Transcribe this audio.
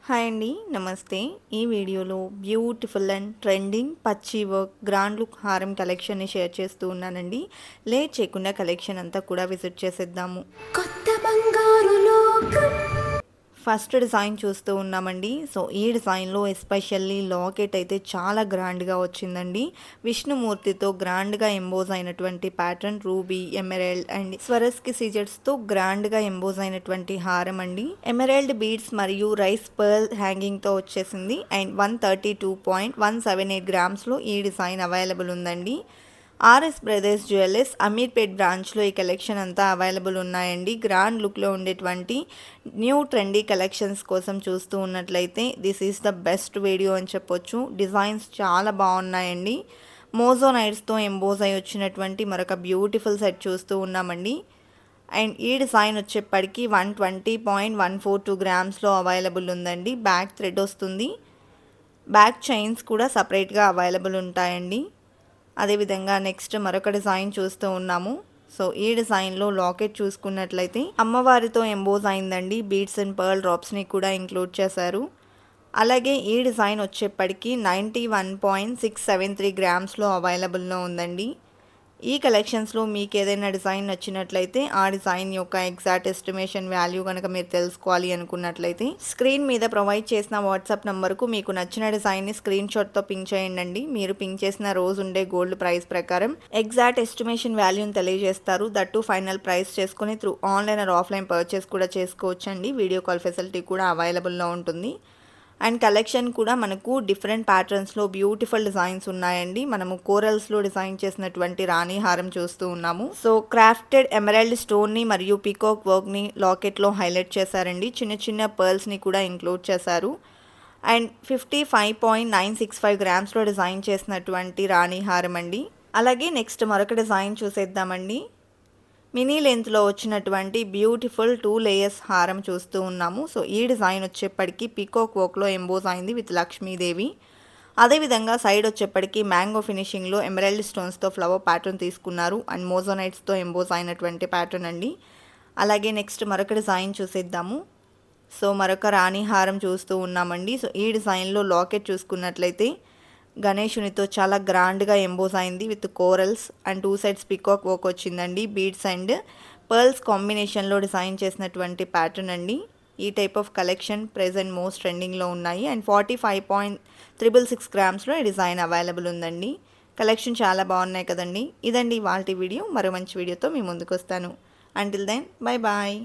Hi అండి, నమస్తే. ఈ వీడియోలో బ్యూటిఫుల్ అండ్ ట్రెండింగ్ పచ్చి వర్క్ గ్రాండ్ లుక్ హారం కలెక్షన్ని షేర్ చేస్తూ ఉన్నానండి. లేట్ చేయకుండా కలెక్షన్ అంతా కూడా విజిట్ చేసేద్దాము. కొత్త బంగారు లోకం. ఫస్ట్ డిజైన్ చూస్తూ ఉన్నామండి. సో ఈ డిజైన్లో ఎస్పెషల్లీ లాకెట్ అయితే చాలా గ్రాండ్గా వచ్చిందండి. విష్ణుమూర్తితో గ్రాండ్గా ఎంబోజ్ అయినటువంటి ప్యాటర్న్, రూబీ, ఎమెరాల్డ్ అండ్ స్వరస్కి సీజెట్స్తో గ్రాండ్గా ఎంబోజ్ అయినటువంటి హారం అండి. ఎమెరాల్డ్ బీడ్స్ మరియు రైస్ పర్ల్ హ్యాంగింగ్తో వచ్చేసింది. అండ్ 132.178 గ్రామ్స్లో ఈ డిజైన్ అవైలబుల్ ఉందండి. ఆర్ఎస్ బ్రదర్స్ జ్యువెలర్స్ అమీర్పేట్ బ్రాంచ్లో ఈ కలెక్షన్ అంతా అవైలబుల్ ఉన్నాయండి. గ్రాండ్ లుక్లో ఉండేటువంటి న్యూ ట్రెండీ కలెక్షన్స్ కోసం చూస్తూ ఉన్నట్లయితే this is the best video అని చెప్పొచ్చు. డిజైన్స్ చాలా బాగున్నాయండి. మోజోనైట్స్తో ఎంబోజ్ అయి వచ్చినటువంటి మరొక బ్యూటిఫుల్ సెట్ చూస్తూ ఉన్నామండి. అండ్ ఈ డిజైన్ వచ్చేప్పటికి 120.142 గ్రామ్స్లో అవైలబుల్ ఉందండి. బ్యాక్ థ్రెడ్ వస్తుంది. బ్యాక్ చైన్స్ కూడా సపరేట్గా అవైలబుల్ ఉంటాయండి. అదేవిధంగా నెక్స్ట్ మరొక డిజైన్ చూస్తూ ఉన్నాము. సో ఈ డిజైన్లో లాకెట్ చూసుకున్నట్లయితే అమ్మవారితో ఎంబోజ్ అయిందండి. బీడ్స్ అండ్ పర్ల్ డ్రాప్స్ని కూడా ఇంక్లూడ్ చేశారు. అలాగే ఈ డిజైన్ వచ్చేప్పటికి 91.673 గ్రామ్స్లో అవైలబుల్లో ఉందండి. ఈ కలెక్షన్స్లో మీకు ఏదైనా డిజైన్ నచ్చినట్లయితే ఆ డిజైన్ యొక్క ఎగ్జాక్ట్ ఎస్టిమేషన్ వాల్యూ కనుక మీరు తెలుసుకోవాలి అనుకున్నట్లయితే స్క్రీన్ మీద ప్రొవైడ్ చేసిన వాట్సాప్ నంబర్కు మీకు నచ్చిన డిజైన్ని స్క్రీన్ షాట్తో పింక్ చేయండి. మీరు పింక్ చేసిన రోజు ఉండే గోల్డ్ ప్రైస్ ప్రకారం ఎగ్జాక్ట్ ఎస్టిమేషన్ వాల్యూని తెలియజేస్తారు. దట్టు ఫైనల్ ప్రైస్ చేసుకుని through online or offline purchase కూడా చేసుకోవచ్చండి. వీడియో కాల్ ఫెసిలిటీ కూడా అవైలబుల్లో ఉంటుంది. అండ్ కలెక్షన్ కూడా మనకు డిఫరెంట్ ప్యాటర్న్స్లో బ్యూటిఫుల్ డిజైన్స్ ఉన్నాయండి. మనము కోరల్స్లో డిజైన్ చేసినటువంటి రాణి హారం చూస్తూ ఉన్నాము. సో క్రాఫ్టెడ్ ఎమరాల్డ్ స్టోన్ని మరియు పీకాక్ వర్క్ని లాకెట్లో హైలైట్ చేశారండి. చిన్న చిన్న పర్ల్స్ని కూడా ఇంక్లూడ్ చేశారు. అండ్ 55.965 గ్రామ్స్లో డిజైన్ చేసినటువంటి రాణి హారం అండి. అలాగే నెక్స్ట్ మరొక డిజైన్ చూసేద్దామండి. మినీ లెంత్లో వచ్చినటువంటి బ్యూటిఫుల్ 2 లేయర్స్ హారం చూస్తూ ఉన్నాము. సో ఈ డిజైన్ వచ్చేప్పటికి పీకాక్ వర్క్లో ఎంబోజ్ అయింది విత్ లక్ష్మీదేవి. అదేవిధంగా సైడ్ వచ్చేప్పటికి మ్యాంగో ఫినిషింగ్లో ఎమరాల్డ్ స్టోన్స్తో ఫ్లవర్ ప్యాటర్న్ తీసుకున్నారు. అండ్ మోజోనైట్స్తో ఎంబోజ్ అయినటువంటి ప్యాటర్న్ అండి. అలాగే నెక్స్ట్ మరొక డిజైన్ చూసేద్దాము. సో మరొక రాణి హారం చూస్తూ ఉన్నామండి. సో ఈ డిజైన్లో లాకెట్ చూసుకున్నట్లయితే గణేశునితో చాలా గ్రాండ్గా ఎంబోజ్ అయింది with corals and 2 sides peacock work వచ్చిందండి. బీడ్స్ అండ్ పర్ల్స్ కాంబినేషన్లో డిజైన్ చేసినటువంటి ప్యాటర్న్ అండి. ఈ type of collection present most ట్రెండింగ్లో ఉన్నాయి. అండ్ 45.666 గ్రామ్స్లో ఈ డిజైన్ అవైలబుల్ ఉందండి. కలెక్షన్ చాలా బాగున్నాయి కదండి. ఇదండి ఇవాల్టి వీడియో. మరో మంచి వీడియోతో మీ ముందుకు వస్తాను. Until then bye bye.